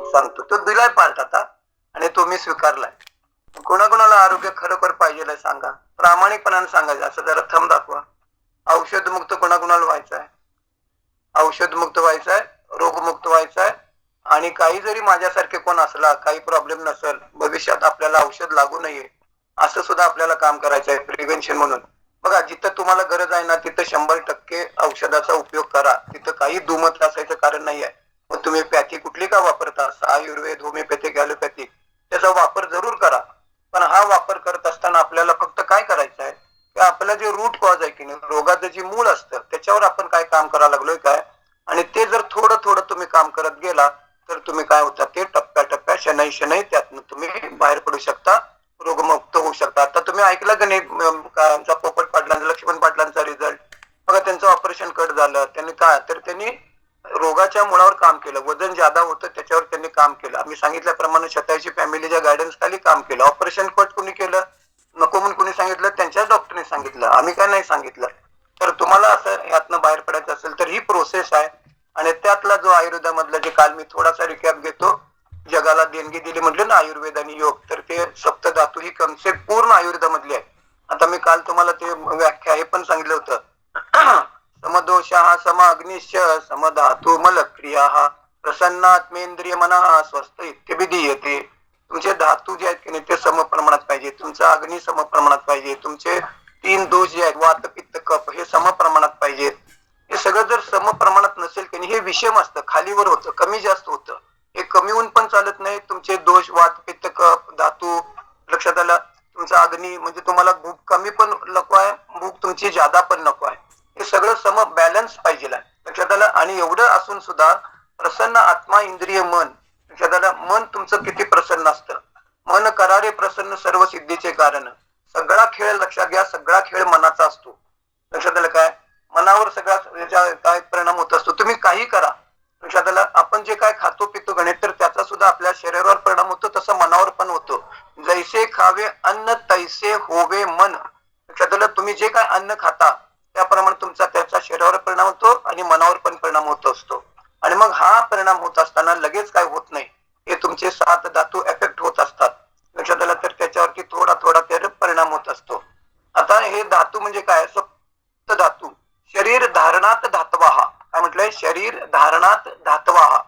सांगतो. तो दिलाय पार्ट आता आणि तो मी स्वीकारलाय. कोणाकोणाला आरोग्य खरोखर पाहिजे सांगा, प्रामाणिकपणाने सांगायचं, असं जरा थंब दाखवा. औषधमुक्त कोणाकोणाला व्हायचंय, औषधमुक्त व्हायचंय, रोगमुक्त व्हायचंय. आणि काही जरी माझ्यासारखे कोण असला, काही प्रॉब्लेम नसेल, भविष्यात आपल्याला औषध लागू नये असं सुद्धा आपल्याला काम करायचं आहे, प्रिव्हेन्शन म्हणून. बघा, जिथं तुम्हाला गरज आहे ना तिथं 100% औषधाचा उपयोग करा. तिथं काही दुमत असायचं कारण नाही आहे. मग तुम्ही पॅथी कुठली का वापरता, आयुर्वेद, होमिओपॅथिक, ॲलोपॅथिक, त्याचा वापर जरूर करा. पण हा वापर करत असताना आपल्याला फक्त काय करायचं आहे की आपलं जे रूट कॉज आहे की नाही, रोगाचं जे मूळ असतं त्याच्यावर आपण काय काम करायला लागलोय काय, आणि ते जर थोडं थोडं तुम्ही काम करत गेला तर तुम्ही काय होता ते टप्प्याटप्प्या शनै शनै त्यातनं तुम्ही बाहेर पडू शकता, रोगमुक्त होऊ शकता. आता तुम्ही ऐकलं की नाही पोपट पाटलांचा, लक्ष्मण पाटलांचा रिझल्ट बघा, त्यांचं ऑपरेशन कट झालं. त्यांनी काय तर त्यांनी रोगाच्या मुळावर काम केलं. वजन ज्यादा होतं त्याच्यावर त्यांनी काम केलं. आम्ही सांगितल्याप्रमाणे शतायुषी फॅमिलीच्या गायडन्स खाली काम केलं. ऑपरेशन कट कोणी केलं, नको म्हणून कोणी सांगितलं, त्यांच्याच डॉक्टरने सांगितलं, आम्ही काय नाही सांगितलं. तर तुम्हाला असं यातनं बाहेर पडायचं असेल तर ही प्रोसेस आहे. आणि त्यातला जो आयुर्वेदामधला, जे काल मी थोडासा रिकॅप घेतो, जगाला देणगी दिली म्हटलं ना आयुर्वेद आणि योग, तर ते सप्तधातू ही कन्सेप्ट पूर्ण आयुर्वेदामधली आहे. आता मी काल तुम्हाला ते व्याख्या हे पण सांगितलं होतं. समदोषः सम अग्निश्च समधातु मलक्रियाः प्रसन्नात्मेंद्रिय मनः स्वस्थ इत्यभिधीयते. तुमचे धातू जे आहेत की नाही ते सम प्रमाणात पाहिजे, तुमचा अग्नी सम प्रमाणात पाहिजे, तुमचे 3 दोष जे आहेत वात पित्त कफ हे सम प्रमाणात पाहिजेत. हे सगळं जर सम प्रमाणात नसेल की नाही हे विषम असतं, खालीवर होतं, कमी जास्त होतं. हे कमी होऊन पण चालत नाही. तुमचे दोष वात पित्त कफ धातू लक्षात आलं. तुमचा अग्नी म्हणजे तुम्हाला भूक कमी पण नको आहे, भूक तुमची जादा पण नको आहे. हे सगळं सम बॅलन्स पाहिजे लक्षात आलं. आणि एवढं असून सुद्धा प्रसन्न आत्मा इंद्रिय मन, लक्षात आलं. मन तुमचं किती प्रसन्न असतं. मन करारे प्रसन्न सर्व सिद्धीचे कारण. सगळा खेळ लक्षात घ्या, सगळा खेळ मनाचा असतो. लक्षात आलं काय, मनावर सगळा काय परिणाम होत असतो. तुम्ही काही करा, लक्षात आलं. आपण जे काय खातो पितो गणित, तर त्याचा सुद्धा आपल्या शरीरावर परिणाम होतो, तसं मनावर पण होतो. जैसे खावे अन्न तैसे होवे मन. लक्षात आलं. तुम्ही जे काय अन्न खाता त्याप्रमाणे तुमचा त्याचा शरीरावर परिणाम होतो आणि मनावर पण परिणाम होत असतो. आणि मग हा परिणाम होत असताना लगेच काय होत नाही, हे तुमचे 7 धातू एफेक्ट होत असतात. लक्षात आलं. तर त्याच्यावरती थोडा थोडा त्याचा परिणाम होत असतो. आता हे धातू म्हणजे काय, सप्त धातू. शरीर धारणात धातवाहा, काय म्हटलंय, शरीर धारणात धातवाहा.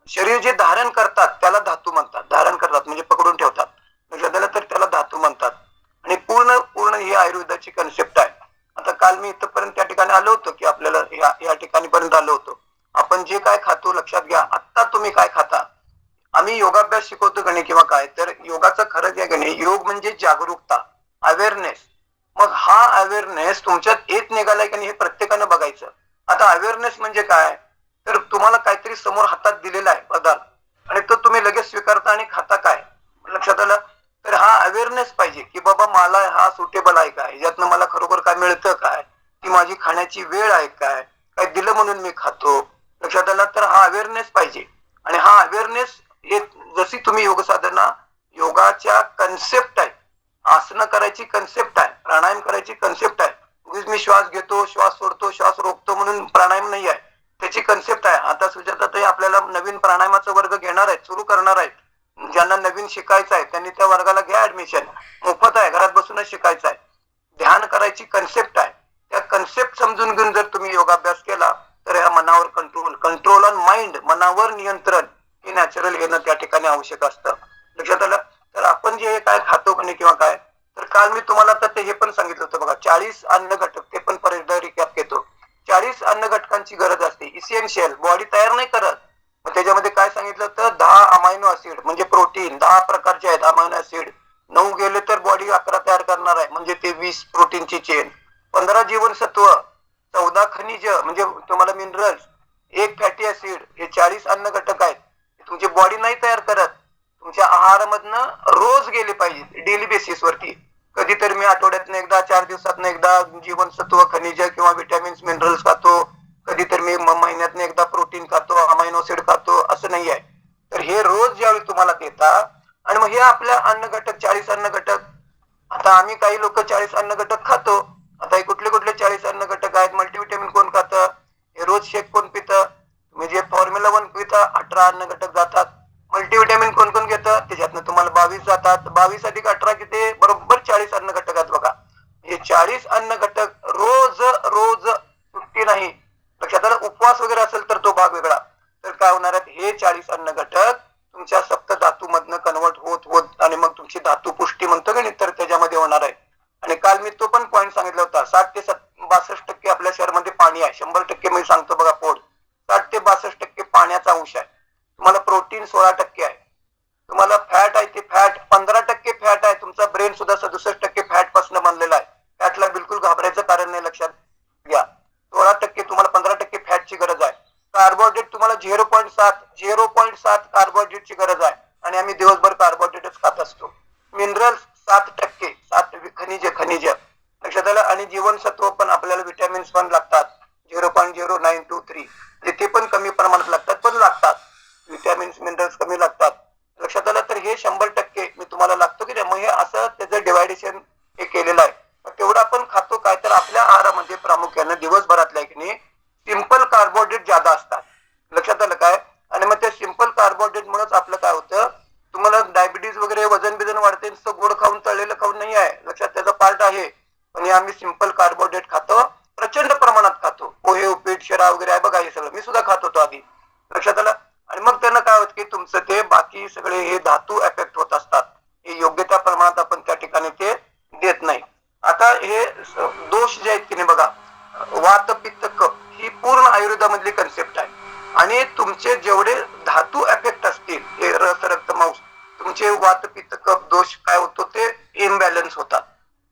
शरीर जे धारण करतात त्याला धातू म्हणतात. धारण करतात म्हणजे पकडून ठेवतात, लक्षात आलं. तर त्याला धातू म्हणतात. आणि पूर्ण पूर्ण ही आयुर्वेदाची कन्सेप्ट आहे. आता काल मी इथपर्यंत त्या ठिकाणी आलो होतो की आपल्याला या ठिकाणी पर्यंत आलो होतो. आपण जे काय खातो लक्षात घ्या, आता तुम्ही काय खाता. आम्ही योगाभ्यास शिकवतो गणे किंवा काय, तर योगाचं खरं जे गणे, योग म्हणजे जागरूकता, अवेअरनेस. मग हा अवेअरनेस तुमच्यात येत निघालाय की नाही हे प्रत्येकानं बघायचं. आता अवेअरनेस म्हणजे काय, तर तुम्हाला काहीतरी समोर हातात दिलेला आहे पदार्थ आणि तो तुम्ही लगेच स्वीकारता आणि खाता काय, लक्षात आलं. तर हा अवेअरनेस पाहिजे की बाबा मला हा सुटेबल आहे काय, यातनं मला खरोखर काय मिळतं काय, ती माझी खाण्याची वेळ आहे काय, काय दिलं म्हणून मी खातो, लक्षात आलं. तर हा अवेअरनेस पाहिजे. आणि हा अवेअरनेस जशी तुम्ही योग साधना, योगाच्या कन्सेप्ट आहे, आसनं करायची कन्सेप्ट आहे, प्राणायाम करायची कन्सेप्ट आहे. उगीच मी श्वास घेतो श्वास सोडतो श्वास रोखतो म्हणून प्राणायाम नाही आहे, त्याची कन्सेप्ट आहे. आता सुजाताताई आपल्याला नवीन प्राणायामाचा वर्ग घेणार आहेत, सुरू करणार आहेत. ज्यांना नवीन शिकायचं आहे त्यांनी त्या वर्गाला घ्या ऍडमिशन, मोफत आहे, घरात बसूनच शिकायचं आहे. ध्यान करायची कन्सेप्ट आहे. त्या कन्सेप्ट समजून घेऊन जर तुम्ही योगाभ्यास केला तर या मनावर कंट्रोल ऑन माइंड, मनावर नियंत्रण हे नॅचरल येणं त्या ठिकाणी आवश्यक असतं, लक्षात आलं. तर आपण जे काय खातो किंवा काय, तर काल मी तुम्हाला तर ते हे पण सांगितलं होतं बघा, 40 अन्न घटक, ते पण परत रिकॅप घेतो. 40 अन्न घटकांची गरज असते, इसेन्शियल, बॉडी तयार नाही करत. मग त्याच्यामध्ये काय सांगितलं होतं, 10 अमायनो ऍसिड म्हणजे प्रोटीन 10 प्रकारचे आहेत अमायनो ऍसिड. 9 गेले तर बॉडी 11 तयार करणार आहे म्हणजे ते 20 प्रोटीनची चेन. 15 जीवनसत्व, 14 खनिज म्हणजे तुम्हाला मिनरल्स, 1 फॅटी ऍसिड, हे 40 अन्न घटक आहेत. तुमची बॉडी नाही तयार करत. तुमच्या आहारामधनं रोज गेले पाहिजे डेली बेसिस वरती. कधीतरी मी आठवड्यातनं एकदा, 4 दिवसातनं एकदा जीवनसत्व खनिज किंवा विटॅमिन्स मिनरल्स खातो, कधीतरी मी महिन्यातनं एकदा प्रोटीन खातो, अमायनो ऍसिड खातो, असं नाही आहे. तर हे रोज ज्यावेळी तुम्हाला देतात आणि मग हे आपल्या अन्न घटक 40 अन्न घटक. आता आम्ही काही लोक 40 अन्न घटक खातो. आता हे कुठले कुठले 40 अन्न घटक आहेत, मल्टीव्हिटॅमिन कोण खातं, हे रोज शेक कोण पितं, म्हणजे फॉर्म्युला 1 पिता 18 अन्न घटक जातात. मल्टीव्हिटॅमिन कोण कोण घेतं त्याच्यातनं तुम्हाला 22 जातात. 22 अधिक 18 किती बरोबर 40 अन्न घटक आहेत बघा. हे 40 अन्न घटक रोज रोज सुट्टी नाही. लक्षात आलं. उपवास वगैरे असेल तर तो भाग वेगळा. तर काय होणार आहेत हे 40 अन्न घटक तुमच्या सप्त धातू मधनं कन्वर्ट होत होत आणि मग तुमची धातू पुष्टी म्हणतो की नाही तर त्याच्यामध्ये होणार आहे. आणि काल मी तो पण पॉईंट सांगितला होता 60 ते 62% आपल्या शरीरामध्ये पाणी आहे. 100% मी सांगतो बघा पोट 60 ते 62% पाण्याचा अंश आहे. तुम्हाला प्रोटीन 16% आहे. तुम्हाला फॅट आहे ते फॅट 15% फॅट आहे. तुमचा ब्रेन सुद्धा 67% फॅट पासून बनलेला आहे. फॅटला बिलकुल घाबरायचं कारण नाही लक्षात घ्या. 16% तुम्हाला 15% फॅटची गरज आहे. कार्बोहायड्रेट तुम्हाला 0.7 कार्बोहायड्रेटची गरज आहे आणि आम्ही दिवसभर कार्बोहायड्रेटच खात असतो. मिनरल्स 7%, 7 खनिज लक्षात आलं. आणि जीवनसत्व पण आपल्याला विटॅमिन्स पण लागतात 0.0923 ते पण कमी प्रमाणात लागतात पण लागतात. विटॅमिन्स मिनरल्स कमी लागतात लक्षात आलं. तर हे 100% मी तुम्हाला लागतो की नाही. मग हे असं त्याचं डिवायडेशन हे केलेलं आहे. तेवढं आपण खातो काय तर आपल्या आहारामध्ये प्रामुख्याने दिवसभरातल्या की नाही सिंपल कार्बोहायड्रेट ज्यादा असतात लक्षात आलं काय. आणि मग त्या सिंपल कार्बोहायड्रेट मुळेच आपलं काय होतं तुम्हाला डायबिटीज वगैरे वजन बिजन वाढते. गोड खाऊन तळलेलं खाऊन नाही आहे लक्षात त्याचा पार्ट आहे. पण आम्ही सिंपल कार्बोहायड्रेट खातो प्रचंड प्रमाणात खातो. पोहे उपीट शिरा वगैरे आहे बघा हे सगळं मी सुद्धा खात होतो आधी लक्षात आलं. आणि मग त्यांना काय होत की तुमचं ते बाकी सगळे हे धातू एफेक्ट होत असतात. हे योग्य त्या प्रमाणात आपण त्या ठिकाणी ते देत नाही. आता हे दोष जे आहेत की नाही बघा वात पित्त कफ ही पूर्ण आयुर्वेदामधली कन्सेप्ट आहे. आणि तुमचे जेवढे धातू एफेक्ट असतील हे रस रक्त मांस तुमचे वात पित्त कफ दोष काय होतो ते इम्बॅलन्स होतात.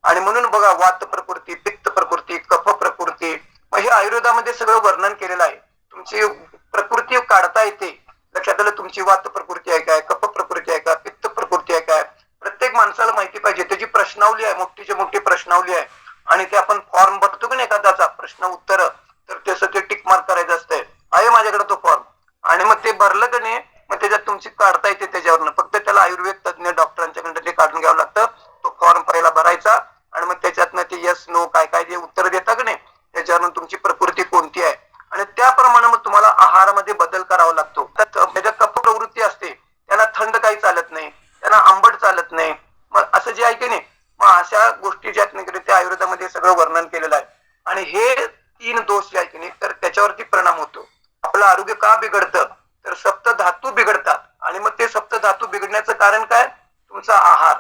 आणि म्हणून बघा वात प्रकृती पित्त प्रकृती कफ प्रकृती मग हे आयुर्वेदामध्ये सगळं वर्णन केलेलं आहे. तुमची प्रकृती काढता येते लक्षात आलं. तुमची वात प्रकृती आहे काय कफ प्रकृती आहे का पित्त प्रकृती आहे काय प्रत्येक माणसाला माहिती पाहिजे. त्याची प्रश्नावली आहे मोठीची मोठी प्रश्नावली आहे. आणि ते आपण फॉर्म भरतो की नाही एखाद्याचा प्रश्न उत्तर तर त्याचं ते टिक मार्क करायचं असतंय. आहे माझ्याकडे तो फॉर्म. आणि मग ते भरलं की नाही मग त्याच्यात तुमची काढता येते त्याच्यावरनं. फक्त त्याला आयुर्वेद तज्ञ डॉक्टरांच्याकडे ते काढून घ्यावं लागतं. तो फॉर्म पहिला भरायचा आणि मग त्याच्यातनं ते यस नो काय काय जे उत्तर देतात की नाही त्याच्यावरून तुमची प्रकृती कोणती आहे आणि त्याप्रमाणे मग तुम्हाला आहारामध्ये बदल करावा लागतो. त्याच्या कफ प्रवृत्ती असते त्यांना थंड काही चालत नाही त्यांना आंबट चालत नाही. मग असं जे आहे की नाही मग अशा गोष्टी ज्या ते आयुर्वेदामध्ये सगळं वर्णन केलेलं आहे. आणि हे 3 दोष जे आहे की नाही तर त्याच्यावरती परिणाम होतो. आपलं आरोग्य का बिघडतं तर सप्त धातू बिघडतात. आणि मग ते सप्त धातू बिघडण्याचं कारण काय तुमचा आहार.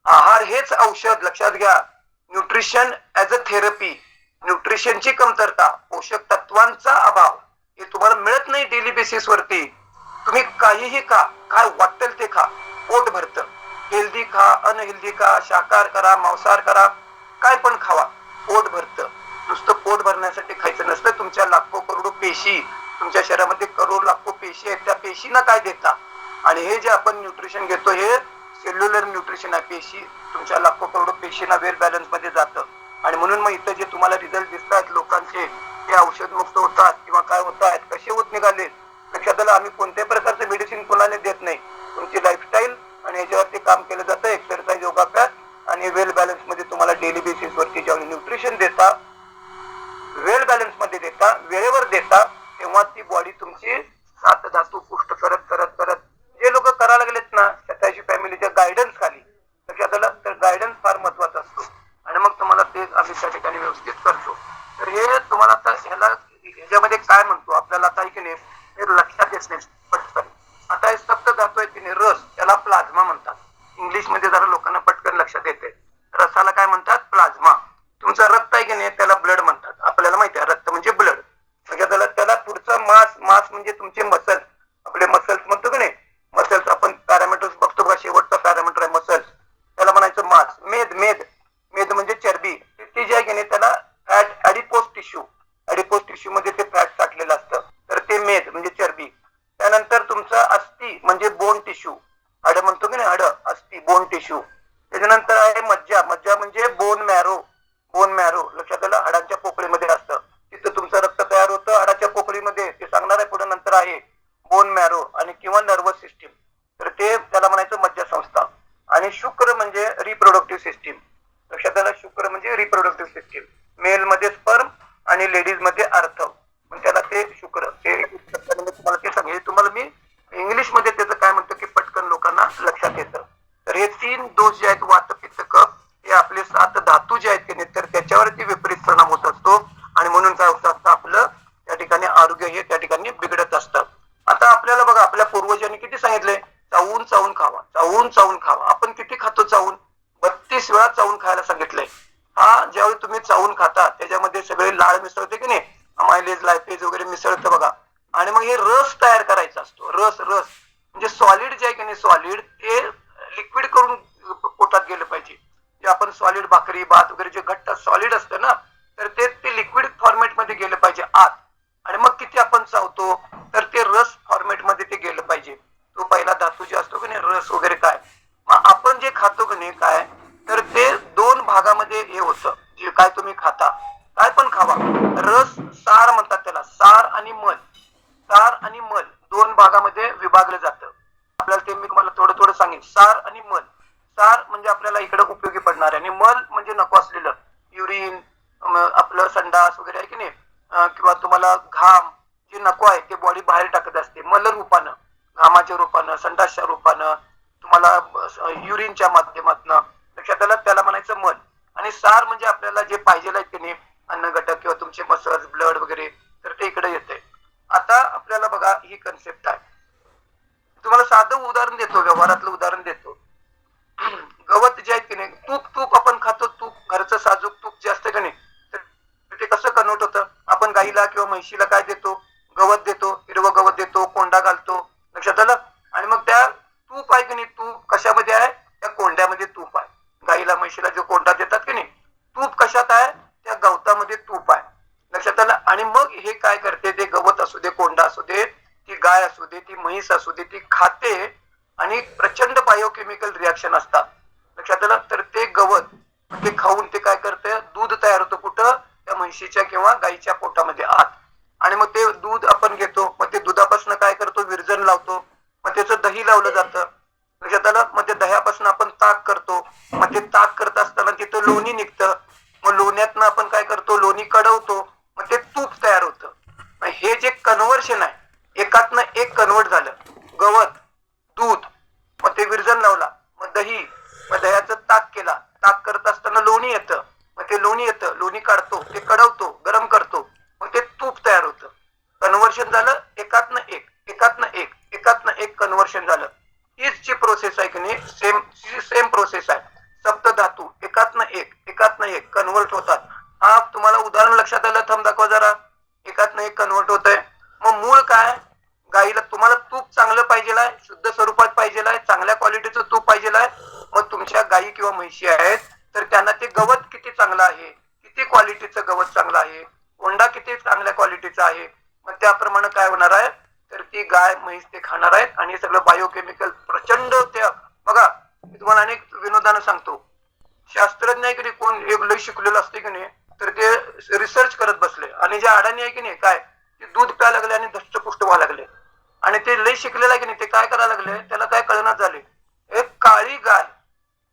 आहार हेच औषध लक्षात घ्या. Nutrition as a therapy. न्यूट्रिशनची कमतरता पोषक तत्वांचा अभाव हे तुम्हाला मिळत नाही डेली बेसिस वरती. तुम्ही काहीही खा काय वाटेल ते खा पोट भरतं. हेल्दी खा अनहेल्दी खा शाकाहार करा मांसाहार करा काय पण खावा पोट भरतं. नुसतं पोट भरण्यासाठी खायचं नसतं. तुमच्या लाखो करोडो पेशी तुमच्या शरीरामध्ये करोड लाखो पेशी आहेत त्या पेशींना काय देता. आणि हे जे आपण न्यूट्रिशन घेतो हे सेल्युलर न्यूट्रिशन आहे. पेशी तुमच्या लाखो करोडो पेशींना वेल बॅलन्स मध्ये जातं. आणि म्हणून मग इथं जे तुम्हाला रिझल्ट दिसतात लोकांचे ते औषध मुक्त होतात किंवा काय होत आहेत कसे होत निघाले लक्षात आलं. आम्ही कोणत्याही प्रकारचं मेडिसिन कोणाला देत नाही. तुमची लाईफस्टाईल आणि याच्यावरती काम केलं जातं. एक्सरसाइज योगाभ्यास आणि वेल बॅलन्स मध्ये तुम्हाला डेली बेसिस वरती जेव्हा न्यूट्रिशन देता वेल बॅलन्स मध्ये देता वेळेवर देता तेव्हा ती बॉडी तुमची 7 धातू पुष्ट करत करत करत जे लोक करायला लागलेत ना स्वतःची फॅमिलीच्या गायडन्स खाली लक्षात आलं तर गायडन्स फार महत्वाचा असतो. आणि मग तुम्हाला ते आम्ही त्या ठिकाणी व्यवस्थित करतो. तर हे तुम्हाला आता ह्याच्यामध्ये काय म्हणतो आपल्याला आता की नाही हे लक्षात येत नाही पटकन. आता हे सप्त धातू आहे की नाही रस त्याला प्लाझ्मा म्हणतात. इंग्लिश मध्ये जरा लोकांना पटकन लक्षात येते. रसाला काय म्हणतात प्लाझ्मा. तुमचं रक्त आहे की नाही त्याला ब्लड म्हणतात. आपल्याला माहिती आहे रक्त म्हणजे ब्लड. म्हणजे त्याला पुढचा मास म्हणजे तुमचे मसल आपले मसल्स म्हणतो की नाही मसल्स आपण पॅरामीटर्स बघतो बघा शेवटचा पॅरामीटर आहे मसल्स त्याला म्हणायचं मास. मेद म्हणजे चरबी ती जी आहे की नाही त्याला फॅट ऍडिपोस टिश्यू मध्ये ते फॅट साठलेलं असतं तर ते मेद म्हणजे चरबी. त्यानंतर तुमचं अस्थि म्हणजे बोन टिश्यू हाड म्हणतो की नाही हाड अस्थि बोन टिश्यू. त्याच्यानंतर आहे मज्जा म्हणजे बोन मॅरो लक्षात आलं हाडांच्या पोकळीमध्ये असतं. तिथं तुमचं रक्त तयार होतं हाडाच्या पोकळीमध्ये ते सांगणार आहे पुढे नंतर आहे बोन मॅरो आणि किंवा नर्वस सिस्टीम तर ते त्याला म्हणायचं मज्जा संस्था. आणि शुक्र म्हणजे रिप्रोडक्टिव्ह सिस्टीम लक्षात आलं. शुक्र म्हणजे रिप्रोडक्टिव्ह सिस्टीम. मेल मध्ये स्पर्म आणि लेडीज मध्ये आर्थव म्हणजे त्याला ते शुक्र ते तुम्हाला ते सांगेल. तुम्हाला मी इंग्लिश मध्ये त्याचं काय म्हणतो की दोष जे आहेत वात पित्त कफ हे आपले 7 धातू जे आहेत की नाही तर त्याच्यावरती विपरीत परिणाम होत असतो आणि म्हणून काय होत असतं आपलं त्या ठिकाणी आरोग्य हे त्या ठिकाणी बिघडत असतं. आता आपल्याला बघा आपल्या पूर्वजांनी किती सांगितले चावून चावून खावा, चावून चावून खावा. आपण किती खातो चावून? 32 वेळा चावून खायला सांगितलंय. हा ज्यावेळी तुम्ही चावून खाता त्याच्यामध्ये सगळे लाळ मिसळते की नाही, अमायलेज लायपेज वगैरे मिसळतं बघा. आणि मग हे रस तयार करायचा असतो. रस रस म्हणजे सॉलिड जे आहे की नाही सॉलिड ते लिक्विड करून पोटात गेलं पाहिजे. जे आपण सॉलिड भाकरी भात वगैरे जे घट्ट सॉलिड असतं ना तर ते लिक्विड फॉर्मॅट मध्ये गेलं पाहिजे आत. आणि मग किती आपण चावतो तर ते रस फॉर्मॅट मध्ये ते गेलं पाहिजे. तो पहिला धातू जे असतो की नाही रस वगैरे काय मग आपण जे खातो की नाही काय तर ते 2 भागामध्ये हे होतं. जे काय तुम्ही खाता काय पण खावा रस सार म्हणतात त्याला, सार आणि मल. सार आणि मल 2 भागामध्ये विभागलं जातं. आपल्याला ते मी तुम्हाला थोडं थोडं सांगेन. सार आणि मल. सार म्हणजे आपल्याला इकडे उपयोगी पडणार आहे आणि मल म्हणजे नको असलेलं युरिन आपलं संडास वगैरे आहे की नाही किंवा तुम्हाला घाम जे नको आहे ते बॉडी बाहेर टाकत असते मल रूपानं, घामाच्या रूपानं, संडासच्या रूपानं, तुम्हाला युरिनच्या माध्यमातनं लक्षात आलं त्याला म्हणायचं मल. आणि सार म्हणजे आपल्याला जे पाहिजे आहेत की नाही अन्न घटक किंवा तुमचे मसल्स ब्लड वगैरे तर ते इकडे येते. आता आपल्याला बघा ही कन्सेप्ट आहे. तुम्हाला साधं उदाहरण देतो, व्यवहारातलं उदाहरण देतो. गवत जे आहे की नाही तूप तूप आपण खातो, तूप घरचं साजूक तूप जे असतं की नाही तर ते कसं कन्वर्ट होतं. आपण गाईला किंवा म्हशीला काय देतो गवत देतो, हिरवं गवत देतो, कोंडा घालतो लक्षात आलं. आणि मग त्या तूप आहे की नाही तूप कशामध्ये आहे त्या कोंड्यामध्ये तूप आहे. गाईला म्हशीला जो कोंडा देतात की नाही तूप कशात आहे त्या गवतामध्ये तूप आहे लक्षात आलं. आणि मग हे काय करते ते गवत असू दे कोंडा असू दे ती गाय असू दे ती म्हैस असू दे ती खाते आणि प्रचंड बायोकेमिकल रिॲक्शन असतात लक्षात आलं. तर ते गवत ते खाऊन ते काय करते दूध तयार होतं कुठं त्या म्हशीच्या किंवा गाईच्या पोटामध्ये आत. आणि मग ते दूध आपण घेतो मग ते दुधापासून काय करतो विरजण लावतो मग त्याचं दही लावलं जातं लक्षात आलं. मग ते दह्यापासून आपण ताक करतो मग ते ताक करत असताना तिथं लोणी निघतं मग लोण्यातनं आपण काय करतो लोणी कडवतो मग ते तूप तयार होतं. हे जे कन्व्हर्शन आहे एकातनं एक कन्वर्ट झालं गवत दूध मग ते विरजण लावला मग दही मग दह्याचं ताक केला ताक करत असताना लोणी येतं मग ते लोणी येतं लोणी काढतो ते कडवतो गरम करतो मग ते तूप तयार होतं. कन्व्हर्शन झालं एकातनं एक एकातनं एक एकातनं एक कन्व्हर्शन झालं. हीच जी प्रोसेस आहे की नाही सेम प्रोसेस आहे. सप्तधातू एकातनं एक कन्वर्ट होतात. हा तुम्हाला उदाहरण लक्षात आलं थांब दाखवा जरा. एकातनं एक कन्वर्ट होत आहे. मग मूळ काय गाईला तुम्हाला तूप चांगलं पाहिजे आहे शुद्ध स्वरूपात पाहिजे आहे चांगल्या क्वालिटीचं तूप पाहिजे आहे. मग तुमच्या गाई किंवा म्हशी आहेत तर त्यांना ते गवत किती चांगलं आहे किती क्वालिटीचं गवत चांगलं आहे कोंडा किती चांगल्या क्वालिटीचा आहे मग त्याप्रमाणे काय होणार आहे तर ती गाय म्हैस ते खाणार आहेत आणि सगळं बायोकेमिकल प्रचंड त्या बघा मी तुम्हाला अनेक विनोदानं सांगतो. शास्त्रज्ञ आहे की नाही कोण एक लय शिकलेलं असते की नाही तर ते रिसर्च करत बसले आणि जे अडाणी आहे की नाही काय ते दूध प्यायला लागले आणि धष्टपुष्ट व्हायला लागले. आणि ते लय शिकलेलं आहे की नाही ते काय करायला लागले त्याला काय कळणार झाले एक काळी गाय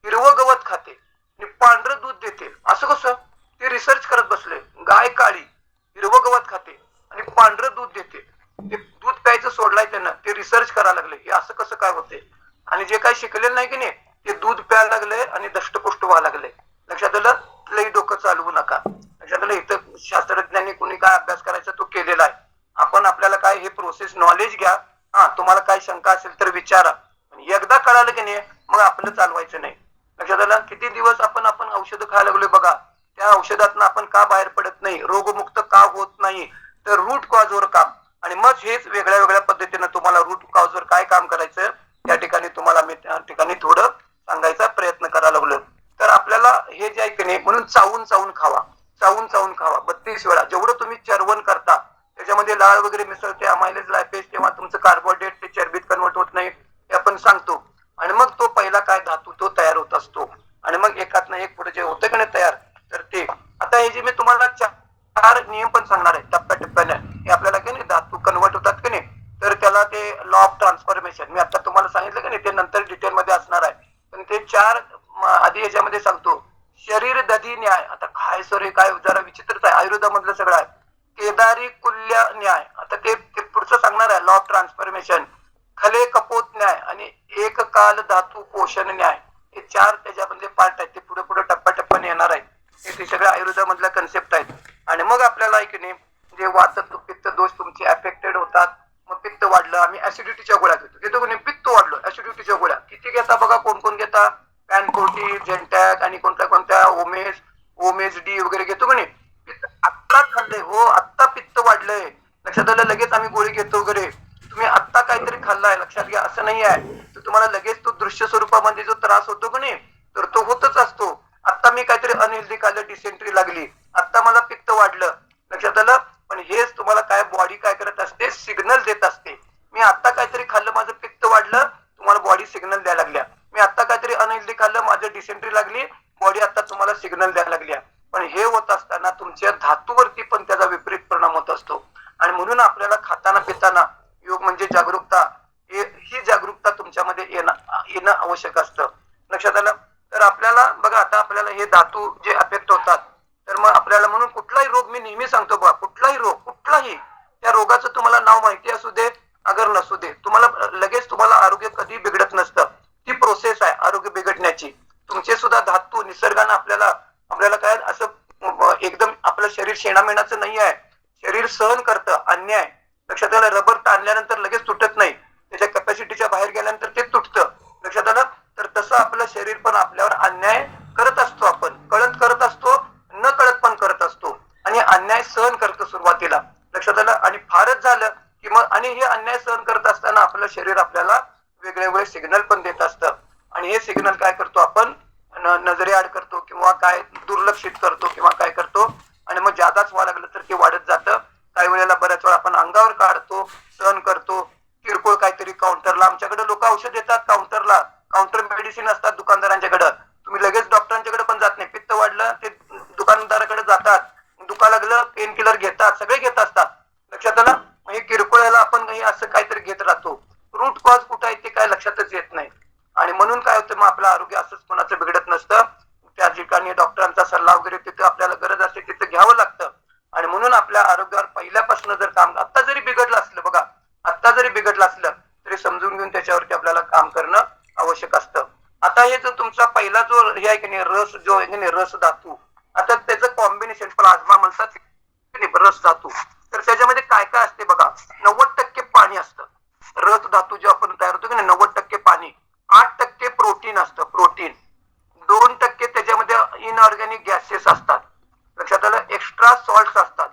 हिरवं गवत खाते आणि पांढरं दूध देते असं कसं ते रिसर्च करत बसले. गाय काळी हिरवं गवत खाते आणि पांढरं दूध देते ते दूध प्यायचं सोडलाय त्यानं ते रिसर्च करायला लागले हे असं कसं काय होते. आणि जे काही शिकलेलं नाही की नाही ते दूध प्यायला लागले आणि धष्टपुष्ट व्हायला लागले. लक्षात आलं. लई डोकं चालवू नका. लक्षात आलं. इथं शास्त्रज्ञांनी कोणी काय अभ्यास करायचा तो केलेला आहे. आपण आपल्याला काय हे प्रोसेस नॉलेज घ्या. हा तुम्हाला काय शंका असेल तर विचारा. एकदा कळालं की नाही मग आपलं चालवायचं नाही. लक्षात आलं. किती दिवस आपण औषधं खायला लागलोय बघा. त्या औषधातनं आपण का बाहेर पडत नाही रोगमुक्त का होत नाही तर रूट कॉजवर काम. आणि मग हेच वेगळ्या वेगळ्या पद्धतीनं तुम्हाला रूट कॉजवर काय काम करायचं त्या ठिकाणी तुम्हाला मी त्या ठिकाणी थोडं सांगायचा प्रयत्न करायला लागलो. तर आपल्याला हे जे आहे की नाही म्हणून चावून चावून खावा चावून चावून खावा 32 वेळा. जेवढं तुम्ही चर्वण करता त्याच्यामध्ये लाळ वगैरे मिसळते अमायलेज लायपेज तेव्हा तुमचं कार्बोहायड्रेट ते चरबीत कन्वर्ट होत नाही हे आपण सांगतो. आणि मग तो पहिला काय धातू तो तयार होत असतो आणि मग एकातनं एक पुढे जे होतं की नाही तयार तर ते आता हे जे मी तुम्हाला 4 नियम पण सांगणार आहे टप्प्याटप्प्याने हे आपल्याला की नाही धातू कन्वर्ट होतात की नाही तर त्याला ते लॉ ऑफ ट्रान्सफॉर्मेशन मी आता तुम्हाला सांगितलं की नाही ते नंतर डिटेल मध्ये असणार आहे. पण ते 4 आधी याच्यामध्ये सांगतो. शरीर दधी न्याय आता काय सर हे काय जरा विचित्रच आहे आयुर्वेदामधलं सगळं आहे. केदारी कुल्य न्याय आता ते पुढचं सांगणार आहे लॉ ऑफ ट्रान्सफॉर्मेशन. खले कपोत न्याय आणि एक काल धातू पोषण न्याय हे 4 त्याच्यामधले पार्ट आहेत, ते पुढे पुढे टप्प्याटप्प्याने येणार आहेत. ते सगळ्या आयुर्वेदामधल्या कन्सेप्ट आहेत. आणि मग आपल्याला आहे की नाही जे वात पित्त दोष तुमचे अफेक्टेड होतात. मग पित्त वाढलं, आम्ही ऍसिडिटीच्या गोळ्या घेतो कोणी पित्त वाढलं ऍसिडिटीच्या गोळ्या किती घेता बघा, कोण कोण घेता, पॅनकोटी, जेंटॅक आणि कोणत्या कोणत्या ओमेज डी वगैरे घेतो कोणी. पित्त आत्ता खाल्लंय हो, आत्ता पित्त वाढलंय, लक्षात आलं, लगेच आम्ही गोळी घेतो वगैरे. तुम्ही आत्ता काहीतरी खाल्लाय, लक्षात घ्या, असं नाही आहे. तर तुम्हाला लगेच तो दृश्य स्वरूपामध्ये जो त्रास होतो की नाही, तर तो होतच असतो. आता मी काहीतरी अनहेल्दी खाल्लं, डिसेंट्री लागली, आता मला पित्त वाढलं, लक्षात आलं. पण हेच तुम्हाला काय बॉडी काय करत असते, सिग्नल देत असते. मी आता काहीतरी खाल्लं, माझं पित्त वाढलं, तुम्हाला बॉडी सिग्नल द्यायला लागल्या. मी आता काहीतरी अनहेल्दी खाल्लं, माझं डिसेंट्री लागली, बॉडी आता तुम्हाला सिग्नल द्यायला लागल्या. पण हे होत असताना तुमच्या धातूवरती पण त्याचा विपरीत परिणाम होत असतो. आणि म्हणून आपल्याला खाताना पिताना योग म्हणजे जागरूकता, ही जागरूकता तुमच्यामध्ये येणं आवश्यक असतं, लक्षात आलं. तर आपल्याला बघा, आता आपल्याला हे धातू जे अफेक्ट होतात, तर मग आपल्याला म्हणून कुठलाही रोग, मी नेहमी सांगतो बघा, कुठलाही रोग, कुठलाही त्या रोगाचं तुम्हाला नाव माहिती असू दे अगर नसू दे, तुम्हाला लगेच तुम्हाला आरोग्य कधी बिघडत नसतं. ती प्रोसेस आहे आरोग्य बिघडण्याची. तुमचे सुद्धा धातू निसर्गानं आपल्याला काय असं एकदम आपलं शरीर शेणामेणाचं नाही आहे. शरीर सहन करतं अन्याय, लक्षात आलं. रबर ताणल्यानंतर लगेच तुटत नाही, त्याच्या कॅपॅसिटीच्या बाहेर गेल्यानंतर ते तुटतं, लक्षात आलं. तर तसं आपलं शरीर पण आपल्यावर अन्याय करत असतो, आपण कळत करत असतो, न कळत पण करत असतो, आणि अन्याय सहन करतो सुरुवातीला, लक्षात आलं. आणि फारच झालं की मग, आणि हे अन्याय सहन करत असताना आपलं शरीर आपल्याला वेगळे वेगळे सिग्नल पण देत असतं. आणि हे सिग्नल काय करतो आपण, नजरेआड करतो, किंवा काय दुर्लक्षित करतो, किंवा काय करतो, आणि मग जादाच व्हायला लागलं तर ते वाढत जातं. काही वेळेला बऱ्याच वेळा आपण अंगावर काढतो, सहन करतो, किरकोळ काहीतरी काउंटरला, आमच्याकडे लोक औषध देतात काउंटरला, काउंटर मेडिसिन असतात दुकानदारांच्याकडे, तुम्ही लगेच डॉक्टरांच्याकडे पण जात नाही. पित्त वाढलं ते दुकानदाराकडे जातात, दुखा लागलं पेन किलर घेतात, सगळे घेत असतात, लक्षात आलं. हे किरकोळ याला आपण काही असं काहीतरी घेत राहतो, रूट कॉज कुठं आहे ते काय लक्षातच येत नाही. आणि म्हणून काय होतं, मग आपलं आरोग्य असंच कोणाचं बिघडत नसतं. त्या ठिकाणी डॉक्टरांचा सल्ला वगैरे तिथं आपल्याला गरज असते तिथं घ्यावं लागतं. आणि म्हणून आपल्या आरोग्यावर पहिल्यापासून जर काम, आता जरी बिघडलं असलं बघा, आता जरी बिघडलं असलं तरी समजून घेऊन त्याच्यावरती आपल्याला काम करणं आवश्यक असतं. आता हे जो तुमचा पहिला जो हे आहे की नाही, रस जो आहे की नाही, रस धातू, आता त्याचं कॉम्बिनेशन प्लाझ्मा म्हणतात रस धातू, तर त्याच्यामध्ये काय काय असते बघा. 90% पाणी असतं. रस धातू जो आपण तयार होतो की नाही, 90% पाणी, 8% प्रोटीन असतं, प्रोटीन, 2% त्याच्यामध्ये इनऑर्गॅनिक गॅसेस असतात, लक्षात आलं. एक्स्ट्रा सॉल्ट असतात,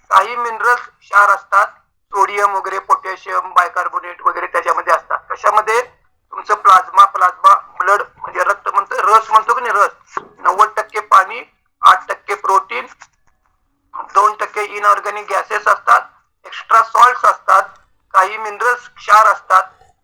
काही मिनरल्स क्षार असतात, सोडियम वगैरे, पोटॅशियम, बायकार्बोनेट वगैरे त्याच्यामध्ये असतात. कशामध्ये, तुमचं प्लाझ्मा ब्लड म्हणजे रक्त म्हणतो, रस म्हणतो की नाही, रस 90% पाणी, 8% प्रोटीन, 2% इनऑर्गॅनिक गॅसेस असतात, एक्स्ट्रा सॉल्ट असतात, काही मिनरल्स क्षार असतात,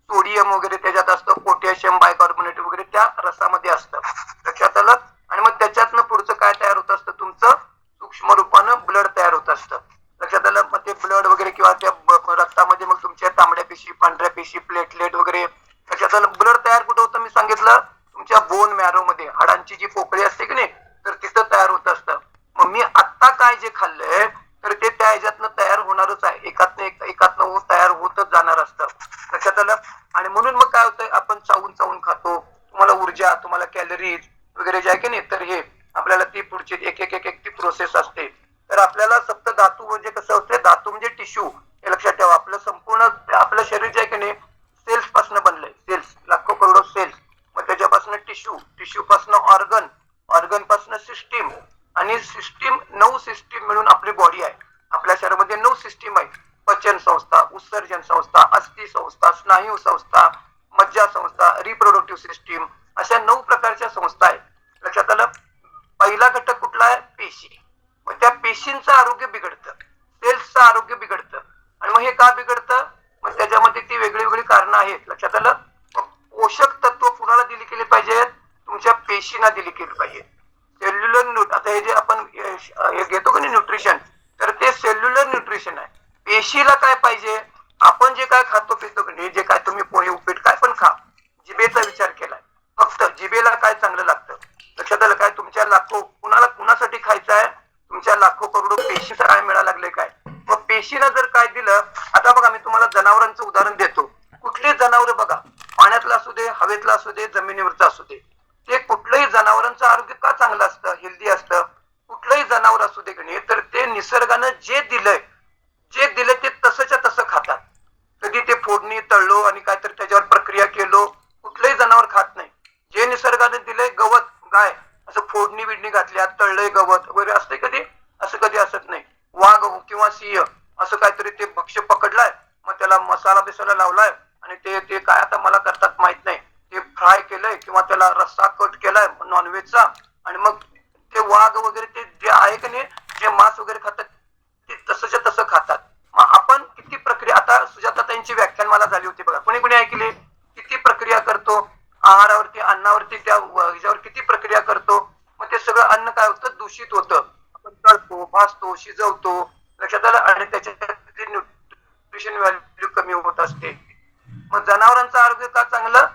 सोडियम वगैरे त्याच्यात असतं, पोटॅशियम, बायकार्बोनेट वगैरे त्या रसामध्ये असतं, लक्षात आलं. आणि मग त्याच्यातनं पुढचं काय तयार होत असतं, तुमचं सूक्ष्म रूपानं ब्लड तयार होत असतं, लक्षात आलं. मग ते ब्लड वगैरे किंवा त्या रक्तामध्ये मग तुमच्या तांबड्या पेशी, पांढऱ्या पेशी, प्लेटलेट वगैरे, लक्षात आलं. ब्लड तयार कुठं होतं मी सांगितलं, तुमच्या बोन मॅरो मध्ये, हाडांची जी पोकळी असते की नाही, तर तिथं तयार होत असतं. मग मी आत्ता काय जे खाल्लंय तर ते त्या ह्याच्यातनं तयार होणारच आहे, एकातनं तयार होतच जाणार असतं, लक्षात आलं. आणि म्हणून मग काय होतंय, आपण चावून खातो, तुम्हाला ऊर्जा, तुम्हाला कॅलरीज वगैरे जे आहे की नाही, तर हे आपल्याला ती पुढची एक ती प्रोसेस असते. तर आपल्याला सप्त धातू म्हणजे कसं होतं, धातू म्हणजे टिश्यू, हे लक्षात ठेवा. आपलं संपूर्ण आपलं शरीर जे आहे की नाही, सेल्स पासून बनलंय, सेल्स, लाखो करोडो सेल्स, मग त्याच्यापासून टिश्यू पासून ऑर्गन पासून सिस्टीम, आणि सिस्टीम 9 सिस्टीम मिळून आपली बॉडी आहे. आपल्या शरीरामध्ये 9 सिस्टीम आहे, पचन संस्था, उत्सर्जन संस्था, अस्थि संस्था, स्नायू संस्था, मज्जा संस्था, रिप्रोडक्टिव्ह सिस्टीम, अशा 9 प्रकारच्या संस्था आहेत, लक्षात आलं. पहिला घटक कुठला आहे, पेशी. मग त्या पेशींचं आरोग्य बिघडतं, सेल्सचं आरोग्य बिघडतं. आणि मग हे का बिघडतं, मग त्याच्यामध्ये ती वेगळी कारणं आहेत, लक्षात आलं. पोषक तत्व कुणाला दिली केली पाहिजेत, तुमच्या पेशींना दिली केली पाहिजे. सेल्युलर, आता हे जे आपण हे घेतो की नाही न्यूट्रिशन, तर ते सेल्युलर न्यूट्रिशन आहे. पेशीला काय पाहिजे, आपण जे काय खातो पितो की नाही, जे काय तुम्ही पोहे उपीट काय पण खा, जिभेचा विचार केलाय, फक्त जिभेला काय चांगलं लागतं, लक्षात आलं. काय तुमच्या लाखो, कुणासाठी खायचं आहे, तुमच्या लाखो करोडो पेशीचं काय मिळायला लागले काय. मग पेशीला जर काय दिलं, आता बघा मी तुम्हाला जनावरांचं उदाहरण देतो. कुठले जनावर बघा, पाण्यातलं असू दे, हवेतलं असू दे, जमिनीवरचं असू दे, ते निसर्गानं जे दिलंय ते तसंच्या तसं खातात. कधी ते फोडणी तळलो आणि काहीतरी त्याच्यावर प्रक्रिया केलो, कुठलंही जनावर खात नाही. जे निसर्गाने दिलंय गवत, गाय असं फोडणी बिडणी घातल्या, तळलंय गवत वगैरे असते कधी, असं कधी असत नाही. वाघ किंवा सिंह असं काहीतरी ते भक्ष्य पकडलाय, मग त्याला मसाला बिसाला लावलाय आणि ते ते काय आता मला करतात माहित नाही, ते फ्राय केलंय किंवा त्याला रस्सा कट केलाय नॉनव्हेजचा, आणि मग ते वाघ वगैरे ते जे आहे की नाही, जे मांस वगैरे खातात ते तसंच्या तसं खातात. मग आपण किती प्रक्रिया, आता सुजाताताईंची व्याख्यान मला झाली होती बघा, कोणी कोणी ऐकली, किती प्रक्रिया करतो आहारावरती, अन्नावरती, त्या ह्याच्यावर किती प्रक्रिया करतो. मग ते सगळं अन्न काय होतं, दूषित होतं. आपण तळतो, भाजतो, शिजवतो, लक्षात आलं, आणि त्याच्यात न्यूट्रिशन व्हॅल्यू कमी होत असते. मग जनावरांचं आरोग्य का चांगलं,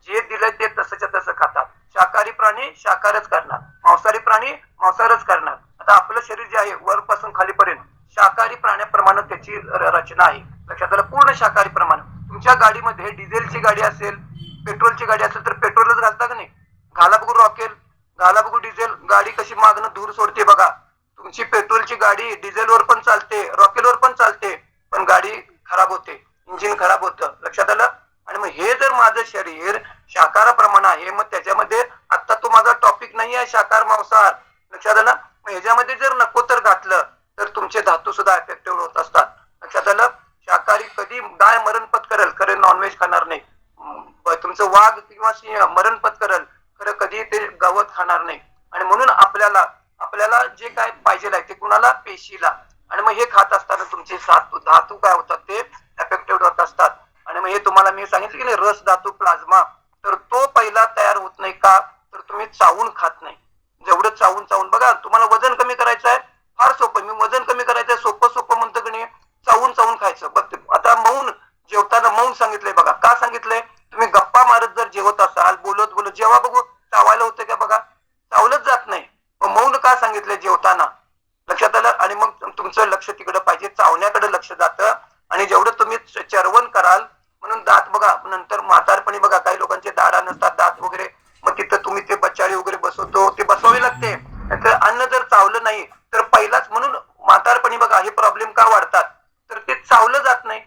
जे दिलं ते तसंच्या तसं खातात. शाकाहारी प्राणी शाकाहारच करणार, मांसाहारी प्राणी मांसाहारच करणार. आता आपलं शरीर जे आहे वरपासून खालीपर्यंत शाकाहारी प्राण्याप्रमाणे त्याची रचना आहे. लक्षात आलं, पूर्ण शाकाहारी प्रमाण. तुमच्या गाडीमध्ये डिझेलची गाडी असेल, पेट्रोलची गाडी असेल तर पेट्रोलच घालता का नाही, घाला बघू रॉकेल, घाला बघू डिझेल, गाडी कशी मागणं धूर सोडते बघा. तुमची पेट्रोलची गाडी डिझेलवर पण चालते, रॉकेलवर पण चालते, पण गाडी खराब होते, इंजिन खराब होतं. लक्षात आलं. आणि मग हे जर माझं शरीर शाकाहाराप्रमाणे आहे, मग त्याच्यामध्ये आता तो माझा टॉपिक नाही आहे शाकाहार मांसाहार, लक्षात आलं. मग ह्याच्यामध्ये जर नको तर घातलं तर तुमचे धातू सुद्धा इफेक्टिव्ह होत असतात. लक्षात आलं. शाकाहारी कधी गाय मरण पत्करेल, खरं नॉनव्हेज खाणार नाही. तुमचं वाघ किंवा सिंह मरण पत्करेल, खरं कधी ते गवत खाणार नाही. आणि म्हणून आपल्याला आपल्याला जे काय पाहिजे आहे ते कुणाला, पेशीला. आणि मग हे खात असताना तुमचे धातू काय होतात, ते इफेक्टिव्ह होत असतात. आणि मग हे तुम्हाला मी सांगितलं की नाही, रस धातू प्लाझ्मा, तर तो पहिला तयार होत नाही का, तर तुम्ही चावून खात नाही. जेवढं चावून चावून बघा, तुम्हाला वजन कमी करायचं आहे, फार सोपं. मी वजन कमी करायचं आहे, सोपं सोपं म्हणतो की नाही, चावून चावून खायचं. आता मौन, जेवताना मौन सांगितलंय बघा. का सांगितलंय, तुम्ही गप्पा मारत जर जेवत असाल, बोलत बोलत जेव्हा बघू, चावायला होतं का बघा, चावलंच जात नाही. मग मौन का सांगितलंय, जेवताना. लक्षात आलं. आणि मग तुमचं लक्ष तिकडे पाहिजे, चावण्याकडे लक्ष जातं. आणि जेवढं तुम्ही चरवण कराल, म्हणून दात बघा, नंतर म्हातारपणी बघा काही लोकांचे दाढा नसतात, दात वगैरे, मग तिथं तुम्ही ते बच्चाळी वगैरे बसवतो, ते बसवावी लागते. तर अन्न जर चावलं नाही तर पहिलाच, म्हणून म्हातारपणी बघा हे प्रॉब्लेम का वाढतात, तर ते चावलं जात नाही,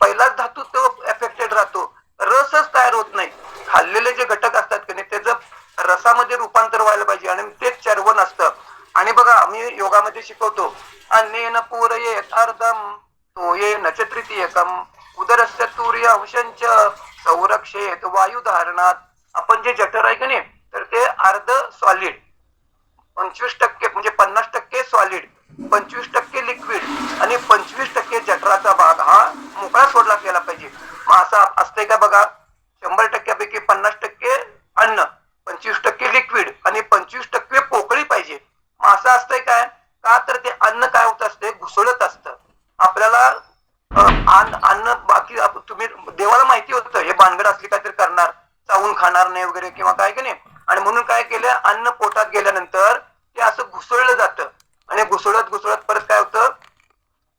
पहिलाच धातू तो एफेक्टेड राहतो, रसच तयार होत नाही. खाल्लेले जे घटक असतात की नाही, त्याचं रसामध्ये रूपांतर व्हायला पाहिजे, आणि ते चरवण असतं. आणि बघा मी योगामध्ये शिकवतो, अन्नेन पूरयेत अर्धम तो ये नचत्रितीयकम उदरस्य तूर्य अंशंच संरक्षेत वायू धारणात. आपण जे जठर आहे की नाही, तर ते अर्ध सॉलिड, 25% म्हणजे 50% सॉलिड, 25% लिक्विड, आणि 25% जठराचा भाग हा मोकळा सोडला गेला पाहिजे. मग असं असतंय का बघा, 100% 50% अन्न, 25% लिक्विड आणि 25% पोकळी पाहिजे. मग असं असतंय काय, का तर ते अन्न काय होत असते, घुसळत असतं. आपल्याला अन्न बाकी, तुम्ही देवाला माहिती होतं हे भानगड असली काहीतरी करणार, चावून खाणार नाही वगैरे किंवा काय की नाही. आणि म्हणून काय केलं, अन्न पोटात गेल्यानंतर ते असं घुसळलं जातं, आणि घुसळत घुसळत परत काय होतं,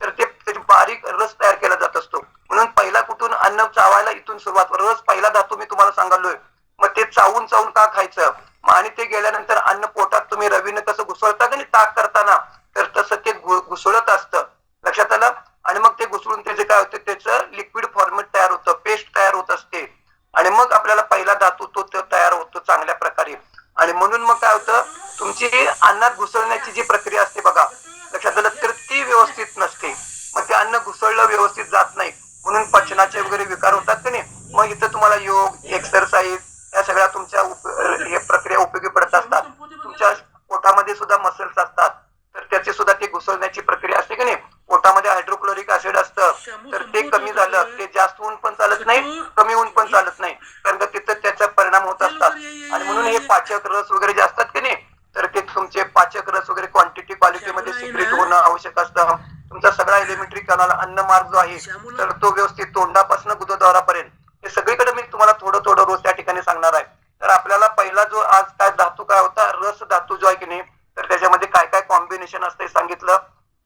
तर ते त्याची बारीक रस तयार केला जात असतो. म्हणून पहिला कुठून अन्न चावायला, इथून सुरुवात, रस पहिला धातू मी तुम्हाला सांगालोय. मग ते चावून चावून का खायचं, आणि ते गेल्यानंतर अन्न पोटात तुम्ही रवीनं कसं घुसळता की नाही ताक करताना, तर तसं ते घुसळत असतं. लक्षात आलं. आणि मग ते घुसळून त्याचे काय होतं, त्याचं लिक्विड फॉर्मेट तयार होतं, पेस्ट तयार होत असते. आणि मग आपल्याला पहिला धातू तो तयार होतो चांगल्या प्रकारे. आणि म्हणून मग काय होतं, तुमची अन्नात घुसळण्याची जी प्रक्रिया असते बघा, लक्षात आलं, तर ती व्यवस्थित नसते. मग ते अन्न घुसळलं व्यवस्थित जात नाही, म्हणून पचनाचे वगैरे विकार होतात की नाही. मग इथं तुम्हाला योग, एक्सरसाइज, या सगळ्या तुमच्या हे प्रक्रिया उपयोगी पडत असतात. तुमच्या पोटामध्ये सुद्धा मसल्स असतात, तर त्याची सुद्धा ती घुसळण्याची प्रक्रिया असते की नाही. पोटामध्ये हायड्रोक्लोरिक ऍसिड असतं, तर ते कमी झालं, ते जास्त ऊन पण चालत नाही, कमी ऊन पण चालत नाही, कारण का तिथं त्याचा परिणाम होत असतात. आणि म्हणून हे पाचक रस वगैरे जे असतात की नाही, तर ते तुमचे पाचक रस वगैरे क्वांटिटी क्वालिटीमध्ये सिक्रेट होणं आवश्यक असतं. तुमचा सगळा एलिमेंटरी कॅनल, अन्न मार्ग जो आहे, तर तो व्यवस्थित तोंडापासून गुदद्वारापर्यंत, हे सगळीकडे मी तुम्हाला थोडं थोडं रोज त्या ठिकाणी सांगणार आहे. तर आपल्याला पहिला जो आज काय धातू काय होता, रस धातू जो आहे की नाही, तर त्याच्यामध्ये काय काय कॉम्बिनेशन असते सांगितलं.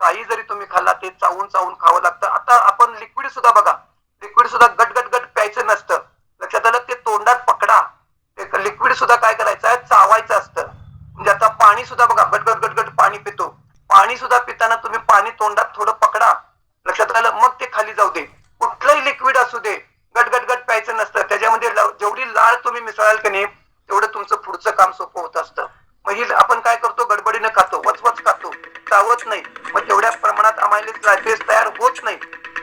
काही जरी तुम्ही खाल्ला ते चावून चावून खावं लागतं. आता आपण लिक्विड सुद्धा बघा, लिक्विड सुद्धा गट गट गट प्यायचं नसतं. लक्षात आलं. ते तोंडात पकडा, ते लिक्विड सुद्धा काय करायचं आहे, चावायचं असतं. म्हणजे आता पाणी सुद्धा बघा, गट गट गट गट पाणी पितो, पाणी सुद्धा पिताना तुम्ही पाणी तोंडात थोडं पकडा, लक्षात आलं, मग ते खाली जाऊ दे. कुठलंही लिक्विड असू दे, गटगट प्यायचं नसतं. त्याच्यामध्ये जेवढी लाळ तुम्ही मिसळाल की नाही तेवढं तुमचं पुढचं काम सोपं होत असतं. मग ही आपण काय करतो, गडबडीनं खातो, वचवच खातो, चावत नाही. मग तेवढ्या प्रमाणात अमायलेज लायपेज तयार होत नाही,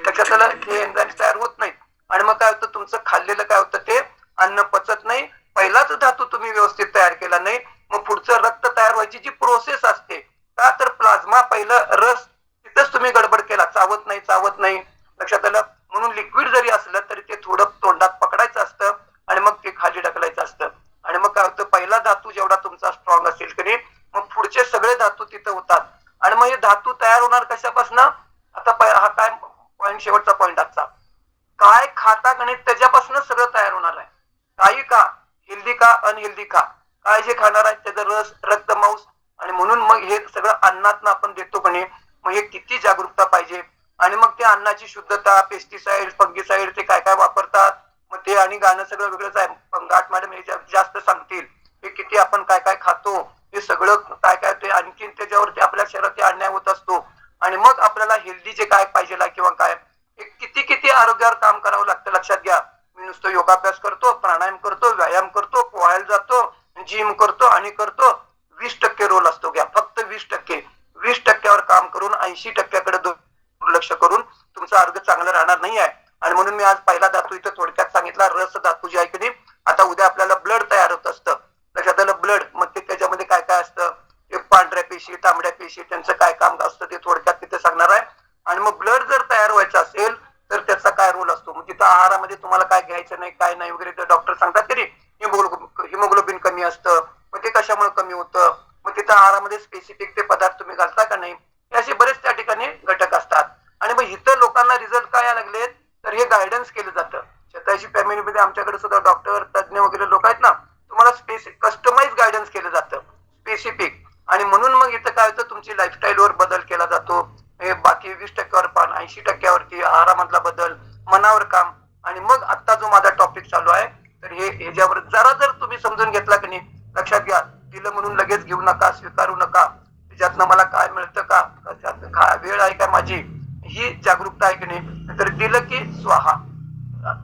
लक्षात आलं, हे एन्झाईम्स तयार होत नाहीत. आणि मग काय होतं, तुमचं खाल्लेलं काय होतं, ते अन्न पचत नाही. पहिलाच धातू तुम्ही व्यवस्थित तयार केला नाही, मग पुढचं रक्त तयार व्हायची जी प्रोसेस असते, का तर प्लाझ्मा पहिलं रस तिथंच तुम्ही गडबड केला, चावत नाही, लक्षात आलं. म्हणून लिक्विड जरी असलं तरी ते थोडं तोंडात पकडायचं असतं आणि मग ते खाली ढकलायचं असतं. आणि मग काय होतं, पहिला धातू जेवढा तुमचा स्ट्रॉंग असेल की मग पुढचे सगळे धातू तिथं होतात. आणि मग हे धातू तयार होणार कशापासून, आता हा काय पॉईंट, शेवटचा पॉईंट आजचा, काय खाता गणित त्याच्यापासूनच सगळं तयार होणार आहे. काही का, हेल्दी का अनहेल्दी का, काय जे खाणार आहे त्याचा रस, रक्त, मांस. आणि म्हणून मग हे सगळं अन्नातनं आपण देतो गणित. मग हे किती जागरूकता पाहिजे. आणि मग ते अन्नाची शुद्धता, पेस्टिसाइड, फंगिसाइड, ते काय काय वापरतात, मग ते आणि गाणं सगळं वेगळंच आहे. घाट मॅडम हे जास्त सांगतील, हे किती आपण काय काय खातो, हे सगळं काय काय ते आणखीन त्याच्यावरती आपल्या शरीरात अन्याय होत असतो. आणि मग आपल्याला हेल्दी जे काय पाहिजे किंवा काय, किती किती आरोग्यावर काम करावं लागतं, लक्षात घ्या. मी नुसतं योगाभ्यास करतो, प्राणायाम करतो, व्यायाम करतो, पोहायला जातो, जिम करतो आणि करतो, 20% रोल असतो. घ्या फक्त 20%. 20%वर काम करून 80%कडे दुर्लक्ष करून तुमचं आरोग्य चांगलं राहणार नाही आहे. आणि म्हणून मी आज पहिला धातू इथं थोडक्यात सांगितला, रस धातू जी आहे की नाही. आता उद्या आपल्याला ब्लड तयार होत असतं, लक्षात आलं, ब्लड. मग ते त्याच्यामध्ये काय काय असतं, ते पांढऱ्या पेशी, तांबड्या पेशी, त्यांचं काय काम असतं ते थोडक्यात तिथे सांगणार आहे. आणि मग ब्लड जर तयार व्हायचं असेल तर त्याचा काय रोल असतो, मग तिथं आहारामध्ये तुम्हाला काय घ्यायचं नाही, काय नाही वगैरे, ते डॉक्टर सांगतात तरी हिमोग्लोबिन कमी असतं, मग ते कशामुळे कमी होतं, मग तिथं आहारामध्ये स्पेसिफिक ते पदार्थ तुम्ही घालता का नाही, हे असे बरेच त्या ठिकाणी घटक असतात. आणि मग इथं लोकांना रिझल्ट काय लागलेत, तर हे गायडन्स केलं जातं. शेताची फॅमिलीमध्ये आमच्याकडे सुद्धा डॉक्टर, तज्ज्ञ वगैरे लोक आहेत ना, तुम्हाला कस्टमाइज गायडन्स केलं जातं, स्पेसिफिक. आणि म्हणून मग इथं काय होतं, तुमची लाईफस्टाईलवर बदल केला जातो. हे बाकी 20%वर पण 80%वरती आहारामधला बदल, मनावर काम. आणि मग आता जो माझा टॉपिक चालू आहे, तर हे ह्याच्यावर जरा जर तुम्ही समजून घेतला की नाही, लक्षात घ्या, दिलं म्हणून लगेच घेऊ नका, स्वीकारू नका. त्याच्यातनं मला काय मिळतं का, वेळ आहे का माझी, ही जागरूकता आहे की नाही. तर दिलं की स्वाहा,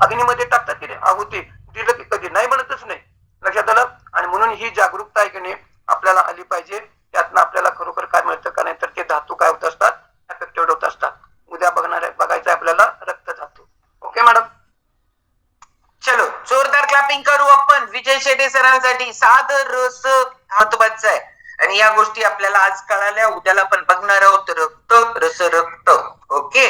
अग्नीमध्ये टाकतात की नाही आहुती, दिलं की कधी नाही म्हणतच नाही, लक्षात आलं. आणि म्हणून ही जागरूकता आहे की नाही आपल्याला आली पाहिजे. त्यातनं आपल्याला खरोखर काय मिळतं का नाही, तर ते धातू काय होत असतात, एफेक्टेड होत असतात. उद्या बघायचं आपल्याला रक्त धातू. ओके मॅडम, चलो जोरदार क्लॅपिंग करू आपण विजय शेटे सरांसाठी. साधं रस महत्वाचं आहे आणि या गोष्टी आपल्याला आज कळाल्या, उद्याला पण बघणार आहोत. रक्त रस रक्त. ओके.